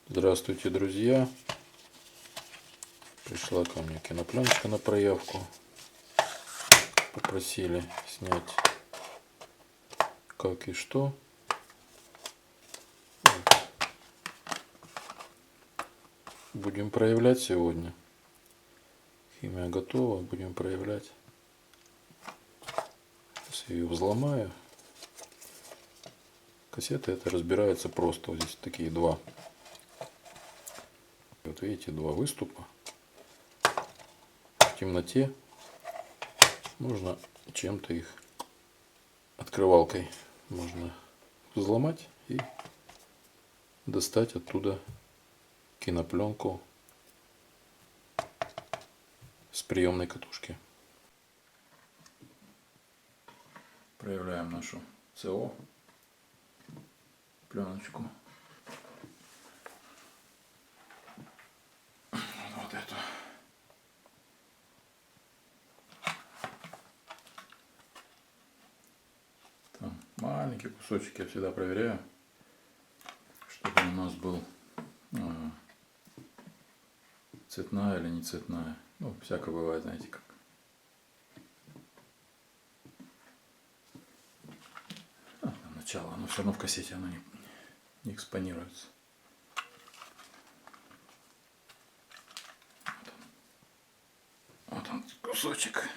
Здравствуйте, друзья! Пришла ко мне кинопленочка на проявку. Попросили снять как и что. Будем проявлять сегодня. Химия готова, будем проявлять. Сейчас я ее взломаю. Кассеты это разбирается просто. Вот здесь такие два. Вот видите, два выступа. В темноте можно чем-то их открывалкой можно взломать и достать оттуда кинопленку с приемной катушки. Проявляем нашу СО пленочку. Вот эту. Там маленький кусочек я всегда проверяю, чтобы у нас был цветная или не цветная. Ну, всякое бывает, знаете как. Начало, но все равно в кассете оно не экспонируется. Вот он кусочек.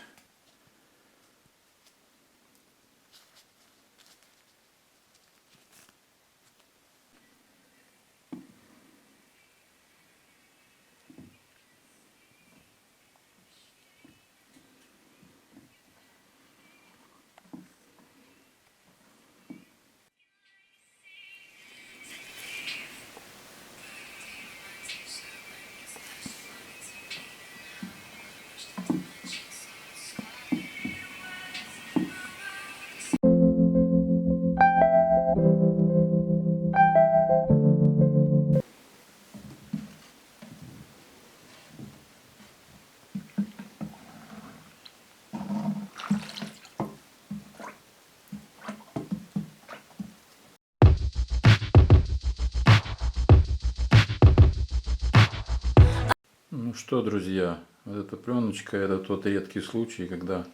Ну что, друзья, вот эта пленочка, это тот редкий случай, когда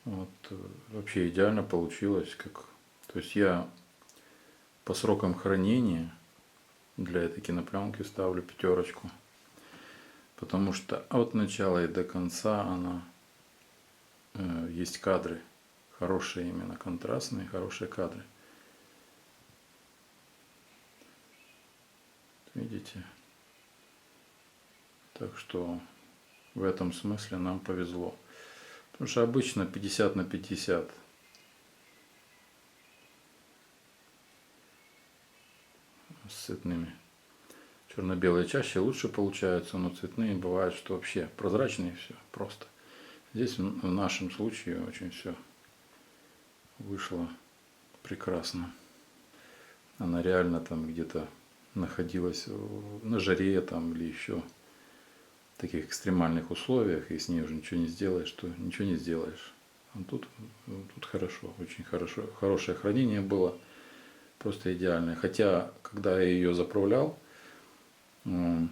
вот вообще идеально получилось. То есть я по срокам хранения для этой кинопленки ставлю 5, потому что от начала и до конца она есть кадры, хорошие именно контрастные, хорошие кадры. Видите? Так что в этом смысле нам повезло. Потому что обычно 50/50. С цветными. Черно-белые чаще лучше получаются, но цветные бывают, что вообще прозрачные все просто. Здесь в нашем случае очень все вышло прекрасно. Она реально там где-то находилась на жаре там или еще в таких экстремальных условиях, и с ней уже ничего не сделаешь, то ничего не сделаешь. А тут хорошо, очень хорошо, хорошее хранение было, просто идеальное. Хотя, когда я ее заправлял, она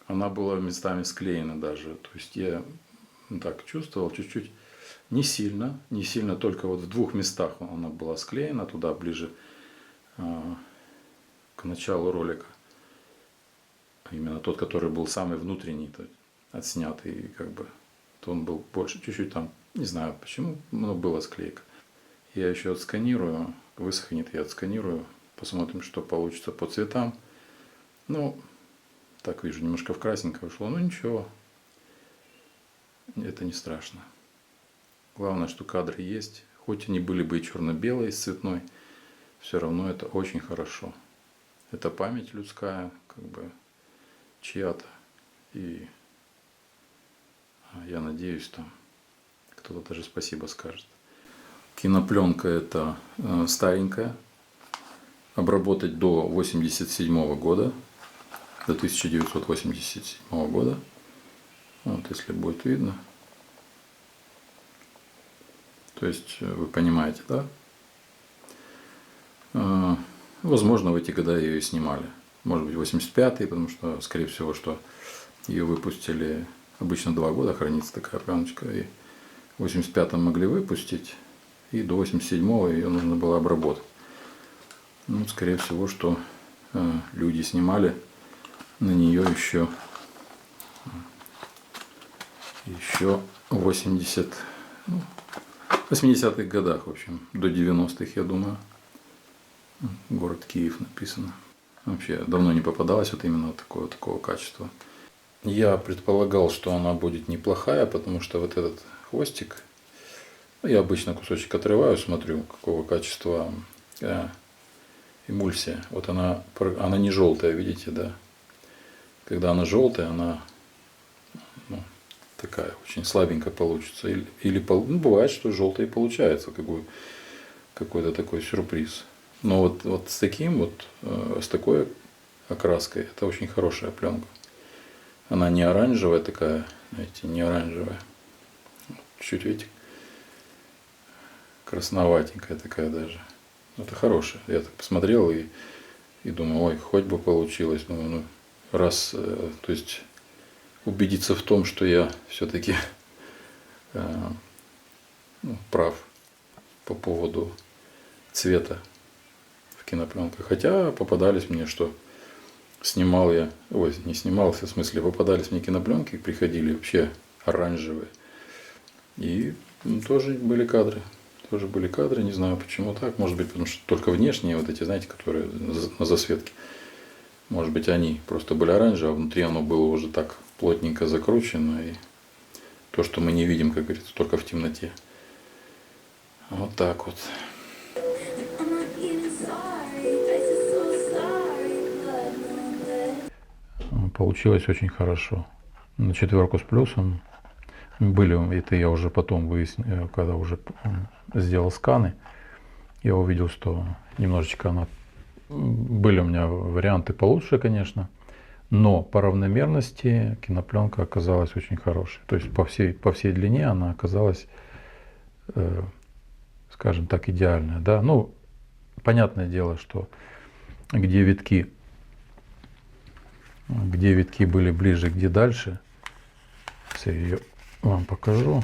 была местами склеена даже. То есть я так чувствовал чуть-чуть, не сильно, только вот в 2 местах она была склеена, туда ближе к началу ролика. Именно тот, который был самый внутренний, отснятый, как бы, то он был больше, чуть-чуть там, не знаю почему, но была склейка. Я еще отсканирую, высохнет, я отсканирую, посмотрим, что получится по цветам. Ну, так вижу, немножко в красненькое ушло, но ничего, это не страшно. Главное, что кадры есть, хоть они были бы и черно-белые с цветной, все равно это очень хорошо. Это память людская, как бы, чья-то. И я надеюсь, там кто-то даже спасибо скажет. Кинопленка это старенькая. Обработать до 1987 года. До 1987 года. Вот, если будет видно. То есть, вы понимаете, да? Возможно, в эти года ее и снимали. может быть 85-й, потому что, скорее всего, что ее выпустили, обычно 2 года хранится такая пленочка, и в 85-м могли выпустить, и до 87-го ее нужно было обработать. Ну, скорее всего, что люди снимали на нее еще 80-х годах, в общем, до 90-х, я думаю. Город Киев написано. Вообще давно не попадалось вот именно такого качества. Я предполагал, что она будет неплохая, потому что вот этот хвостик, я обычно кусочек отрываю, смотрю, какого качества эмульсия. Вот она не желтая, видите, да? Когда она желтая, она такая очень слабенькая получится. Бывает, что желтая получается, какой-то такой сюрприз. Но вот с с такой окраской, это очень хорошая пленка. Она не оранжевая такая, знаете, не оранжевая. Чуть, видите, красноватенькая такая даже. Это хорошая. Я так посмотрел и думаю, ой, хоть бы получилось. То есть убедиться в том, что я все-таки прав по поводу цвета в кинопленках. Хотя попадались мне, что не снимался, в смысле, попадались мне кинопленки, приходили вообще оранжевые. И тоже были кадры. Не знаю, почему так. Может быть, потому что только внешние вот эти, знаете, которые на засветке. Может быть, они просто были оранжевые, а внутри оно было уже так плотненько закручено. И то, что мы не видим, как говорится, только в темноте. Вот так вот. Получилось очень хорошо. На 4 с плюсом. Это я уже потом выяснил, когда уже сделал сканы, я увидел, что немножечко были у меня варианты получше, конечно, но по равномерности кинопленка оказалась очень хорошей. То есть по всей длине она оказалась, скажем так, идеальная. Да? Ну, понятное дело, что где витки были ближе, где дальше. Я ее вам покажу.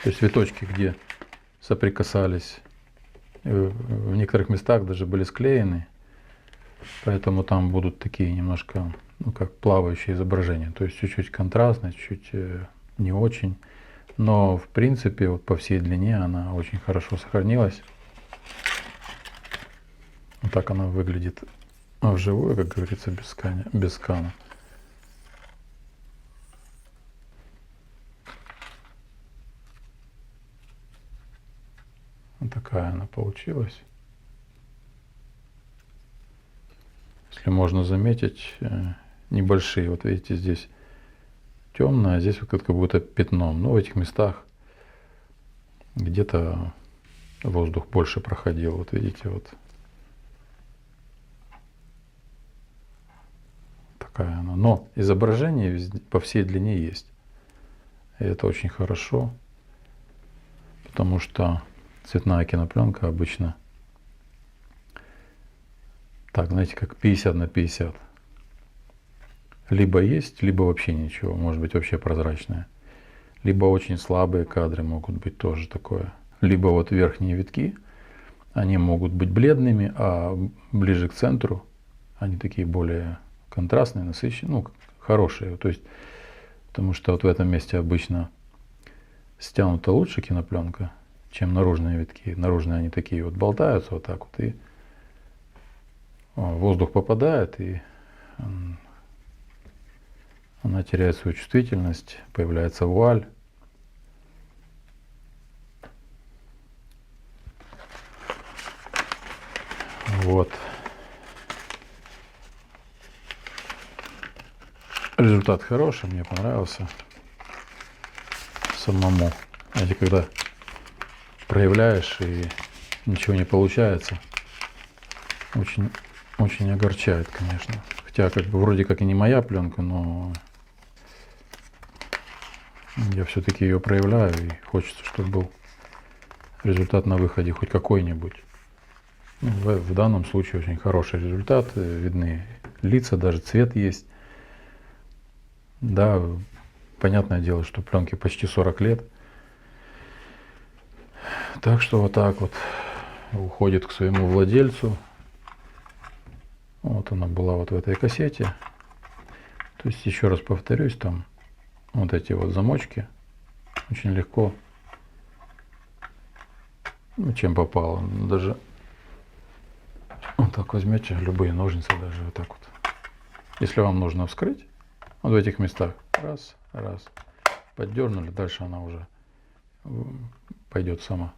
То есть виточки, где соприкасались, в некоторых местах даже были склеены, поэтому там будут такие немножко, как плавающие изображения. То есть чуть-чуть контрастно, чуть не очень. Но в принципе вот по всей длине она очень хорошо сохранилась. Вот так она выглядит вживую, как говорится, без скана. Вот такая она получилась. Если можно заметить, небольшие, вот видите, здесь темное, а здесь вот как будто пятном. Но в этих местах где-то воздух больше проходил. Вот видите, вот такая она. Но изображение по всей длине есть. И это очень хорошо, потому что цветная кинопленка обычно так, знаете, как 50/50. Либо есть, либо вообще ничего, может быть вообще прозрачная. Либо очень слабые кадры могут быть тоже такое. Либо вот верхние витки, они могут быть бледными, а ближе к центру они такие более контрастные, насыщенные, хорошие. То есть, потому что вот в этом месте обычно стянута лучше кинопленка, чем наружные витки. Наружные они такие вот болтаются вот так вот, и воздух попадает, и она теряет свою чувствительность, появляется вуаль. Вот. Результат хороший, мне понравился самому. Знаете, когда проявляешь и ничего не получается, очень, очень огорчает, конечно. Хотя вроде как и не моя пленка, но я все-таки ее проявляю, и хочется, чтобы был результат на выходе хоть какой-нибудь. В данном случае очень хороший результат, видны лица, даже цвет есть. Да, понятное дело, что пленке почти 40 лет. Так что вот так вот уходит к своему владельцу. Вот она была вот в этой кассете. То есть, еще раз повторюсь, там вот эти вот замочки очень легко, ну, чем попало. Даже вот так возьмете, любые ножницы даже вот так вот. Если вам нужно вскрыть, вот в этих местах, раз, поддернули, дальше она уже пойдет сама.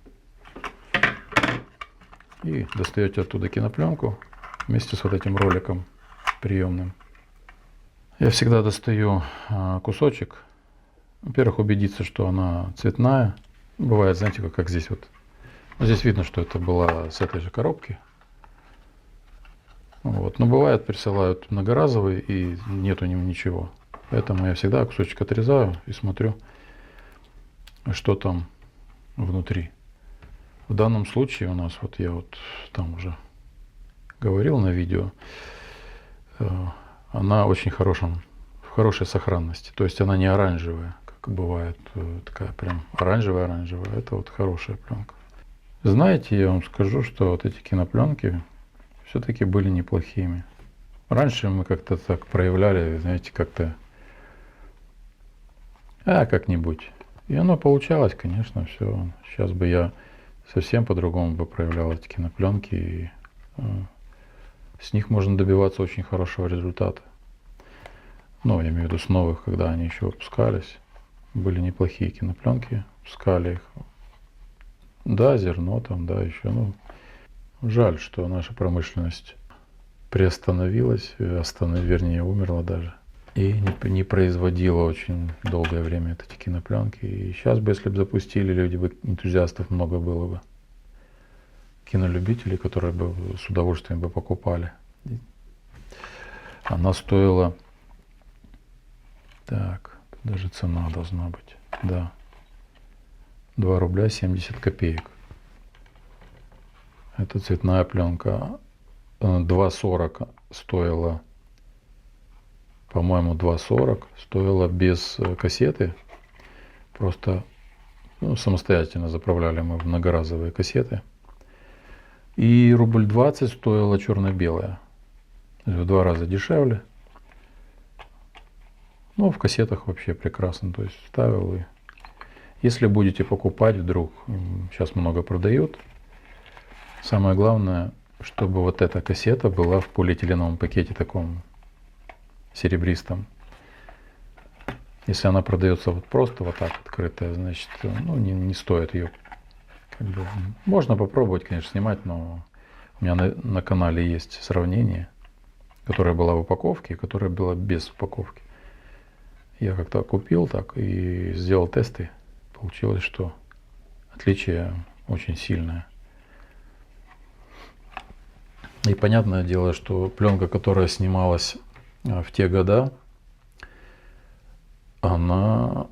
И достаете оттуда кинопленку вместе с вот этим роликом приемным. Я всегда достаю кусочек. Во-первых, убедиться, что она цветная. Бывает, знаете, как здесь вот. Здесь видно, что это была с этой же коробки. Вот. Но бывает, присылают многоразовый и нету ничего. Поэтому я всегда кусочек отрезаю и смотрю, что там внутри. В данном случае у нас, вот я вот там уже говорил на видео, она очень в хорошей сохранности. То есть она не оранжевая, как бывает, такая прям оранжевая. Это вот хорошая пленка. Знаете, я вам скажу, что вот эти кинопленки все-таки были неплохими. Раньше мы как-то так проявляли, знаете, как-то как-нибудь. И оно получалось, конечно, все. Сейчас бы я совсем по-другому бы проявлял эти кинопленки. И с них можно добиваться очень хорошего результата. Ну, я имею в виду с новых, когда они еще выпускались. Были неплохие кинопленки, пускали их. Да, зерно там, да, еще. Ну, жаль, что наша промышленность приостановилась, вернее, умерла даже. И не производила очень долгое время эти кинопленки. И сейчас бы, если бы запустили, люди бы, энтузиастов много было бы. Кинолюбителей, которые бы с удовольствием бы покупали. Она стоила... Так, даже цена должна быть. Да. 2 рубля 70 копеек. Это цветная пленка. 2,40 стоила, по-моему, 2,40 стоила без кассеты. Просто самостоятельно заправляли мы в многоразовые кассеты. И рубль 20 стоила черно-белая. В 2 раза дешевле. Ну, в кассетах вообще прекрасно. То есть вставил и... Если будете покупать вдруг, сейчас много продают, самое главное, чтобы вот эта кассета была в полиэтиленовом пакете таком серебристом. Если она продается вот просто вот так открытая, значит, ну, не стоит ее. Как бы, можно попробовать, конечно, снимать, но у меня на канале есть сравнение, которое было в упаковке и которое было без упаковки. Я как-то купил так и сделал тесты. Получилось, что отличие очень сильное. И понятное дело, что пленка, которая снималась в те года, она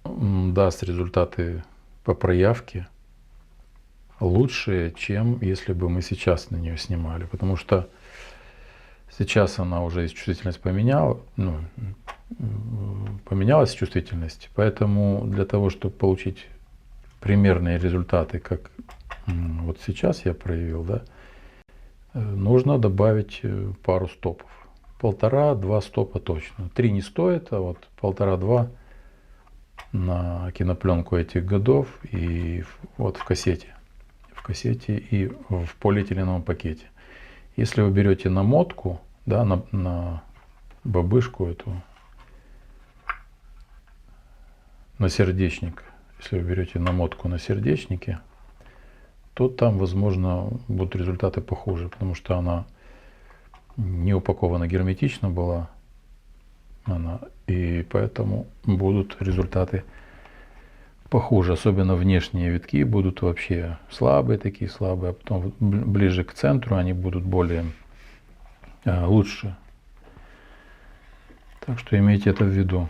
даст результаты по проявке лучшие, чем если бы мы сейчас на нее снимали. Потому что сейчас она уже чувствительность поменялась чувствительность. Поэтому для того, чтобы получить примерные результаты, как вот сейчас я проявил, да, нужно добавить пару стопов. 1,5-2 стопа точно. 3 не стоит, а вот 1,5-2 на кинопленку этих годов и вот в кассете и в полиэтиленовом пакете. Если вы берете намотку, да, на бабышку эту, на сердечник, если вы берете намотку на сердечнике, то там, возможно, будут результаты похуже, потому что она не упакована герметично была, и поэтому будут результаты похуже. Особенно внешние витки будут вообще слабые, а потом ближе к центру они будут более лучше. Так что имейте это в виду.